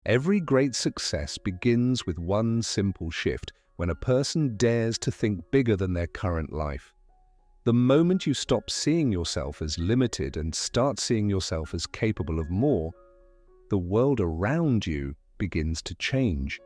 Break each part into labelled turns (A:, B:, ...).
A: Every great success begins with one simple shift, when a person dares to think bigger than their current life. The moment you stop seeing yourself as limited and start seeing yourself as capable of more, the world around you begins to change.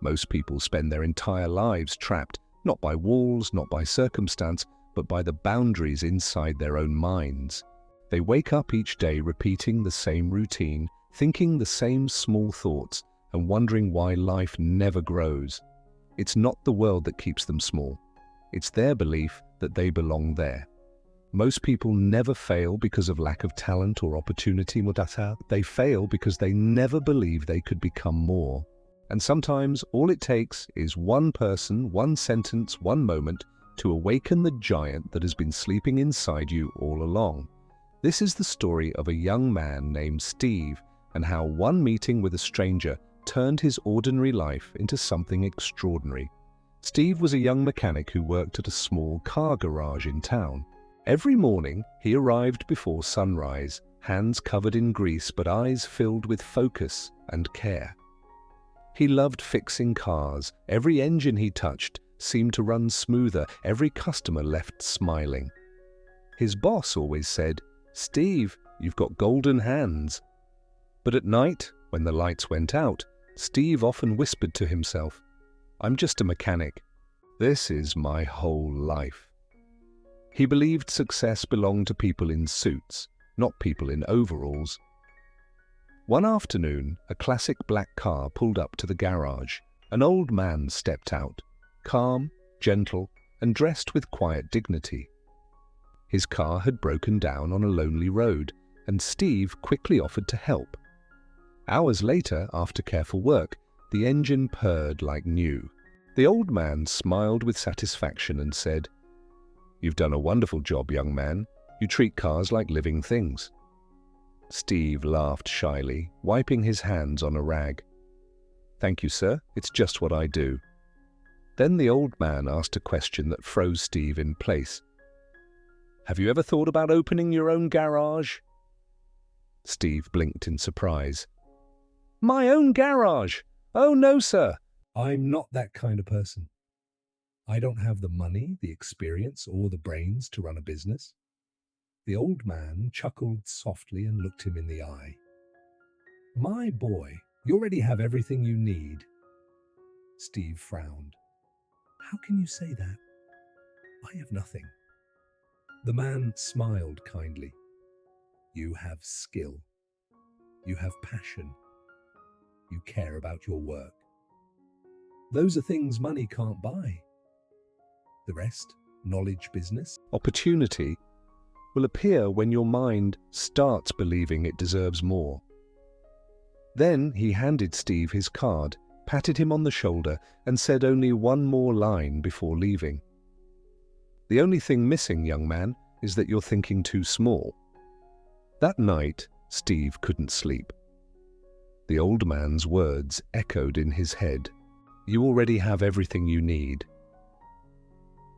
A: Most people spend their entire lives trapped, not by walls, not by circumstance, but by the boundaries inside their own minds. They wake up each day repeating the same routine, thinking the same small thoughts, and wondering why life never grows. It's not the world that keeps them small. It's their belief that they belong there. Most people never fail because of lack of talent or opportunity. They fail because they never believe they could become more. And sometimes all it takes is one person, one sentence, one moment to awaken the giant that has been sleeping inside you all along. This is the story of a young man named Steve, and how one meeting with a stranger turned his ordinary life into something extraordinary. Steve was a young mechanic who worked at a small car garage in town. Every morning, he arrived before sunrise, hands covered in grease but eyes filled with focus and care. He loved fixing cars. Every engine he touched seemed to run smoother. Every customer left smiling. His boss always said, "Steve, you've got golden hands." But at night, when the lights went out, Steve often whispered to himself, "I'm just a mechanic. This is my whole life." He believed success belonged to people in suits, not people in overalls. One afternoon, a classic black car pulled up to the garage. An old man stepped out, calm, gentle, and dressed with quiet dignity. His car had broken down on a lonely road, and Steve quickly offered to help. Hours later, after careful work, the engine purred like new. The old man smiled with satisfaction and said, "You've done a wonderful job, young man. You treat cars like living things." Steve laughed shyly, wiping his hands on a rag. "Thank you, sir. It's just what I do." Then the old man asked a question that froze Steve in place. "Have you ever thought about opening your own garage?" Steve blinked in surprise. "My own garage? Oh, no, sir. I'm not that kind of person. I don't have the money, the experience, or the brains to run a business." The old man chuckled softly and looked him in the eye. "My boy, you already have everything you need." Steve frowned. "How can you say that? I have nothing." The man smiled kindly. "You have skill. You have passion. You care about your work. Those are things money can't buy. The rest, knowledge, business, opportunity, will appear when your mind starts believing it deserves more." Then he handed Steve his card, patted him on the shoulder, and said only one more line before leaving. "The only thing missing, young man, is that you're thinking too small." That night, Steve couldn't sleep. The old man's words echoed in his head. "You already have everything you need."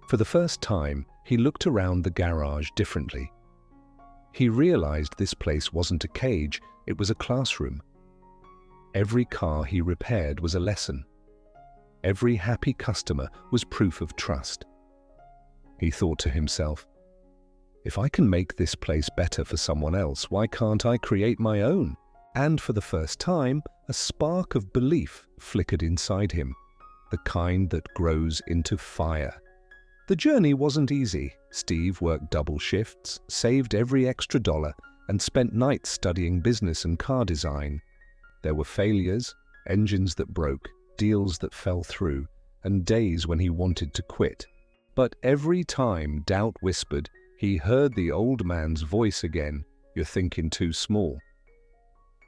A: For the first time, he looked around the garage differently. He realized this place wasn't a cage, it was a classroom. Every car he repaired was a lesson. Every happy customer was proof of trust. He thought to himself, "If I can make this place better for someone else, why can't I create my own?" And for the first time, a spark of belief flickered inside him, the kind that grows into fire. The journey wasn't easy. Steve worked double shifts, saved every extra dollar, and spent nights studying business and car design. There were failures, engines that broke, deals that fell through, and days when he wanted to quit. But every time doubt whispered, he heard the old man's voice again, "You're thinking too small."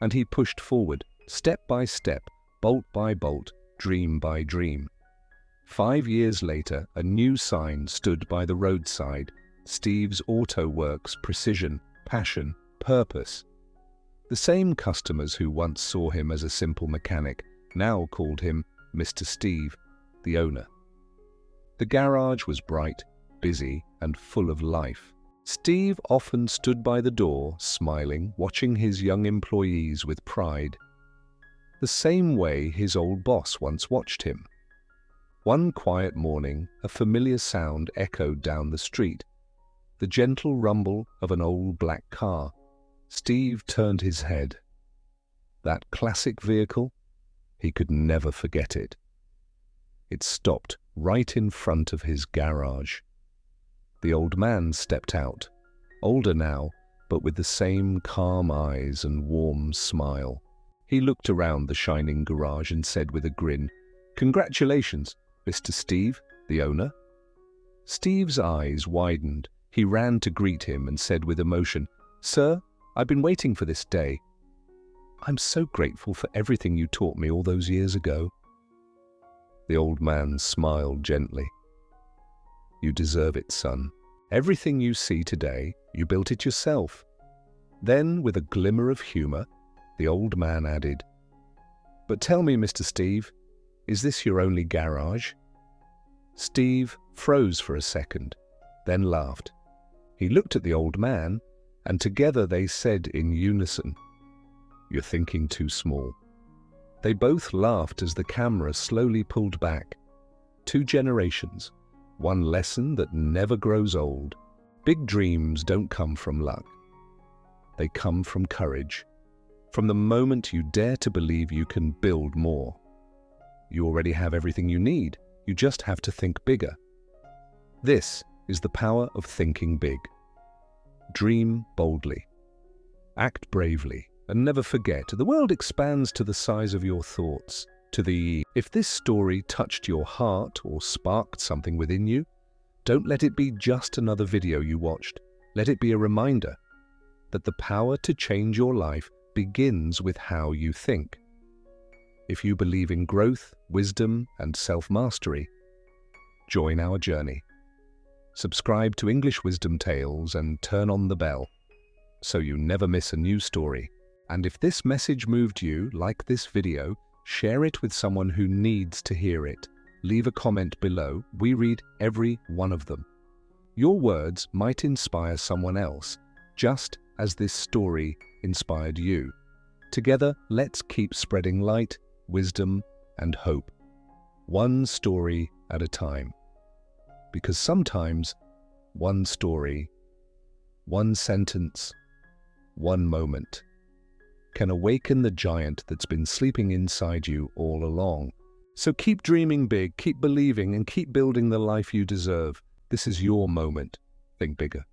A: And he pushed forward, step by step, bolt by bolt, dream by dream. 5 years later, a new sign stood by the roadside: Steve's Auto Works, precision, passion, purpose. The same customers who once saw him as a simple mechanic now called him Mr. Steve, the owner. The garage was bright, busy, and full of life. Steve often stood by the door, smiling, watching his young employees with pride. the same way his old boss once watched him. One quiet morning, a familiar sound echoed down the street, the gentle rumble of an old black car. Steve turned his head. That classic vehicle? He could never forget it. It stopped right in front of his garage. The old man stepped out, older now, but with the same calm eyes and warm smile. He looked around the shining garage and said with a grin, "Congratulations, Mr. Steve, the owner." Steve's eyes widened. He ran to greet him and said with emotion, "Sir, I've been waiting for this day. I'm so grateful for everything you taught me all those years ago." The old man smiled gently. "You deserve it, son. Everything you see today, you built it yourself." Then, with a glimmer of humor, the old man added, "But tell me, Mr. Steve, is this your only garage?" Steve froze for a second, then laughed. He looked at the old man, and together they said in unison, "You're thinking too small." They both laughed as the camera slowly pulled back. 2 generations, one lesson that never grows old. Big dreams don't come from luck. They come from courage, from the moment you dare to believe you can build more. You already have everything you need, you just have to think bigger. This is the power of thinking big. Dream boldly. Act bravely, and never forget, the world expands to the size of your thoughts. If this story touched your heart or sparked something within you, don't let it be just another video you watched. Let it be a reminder that the power to change your life begins with how you think. If you believe in growth, wisdom, and self-mastery, join our journey. Subscribe to English Wisdom Tales and turn on the bell so you never miss a new story. And if this message moved you, like this video, share it with someone who needs to hear it. Leave a comment below. We read every one of them. Your words might inspire someone else, just as this story inspired you. Together, let's keep spreading light, wisdom, and hope, one story at a time. Because sometimes, one story, one sentence, one moment can awaken the giant that's been sleeping inside you all along. So keep dreaming big, keep believing, and keep building the life you deserve. This is your moment. Think bigger.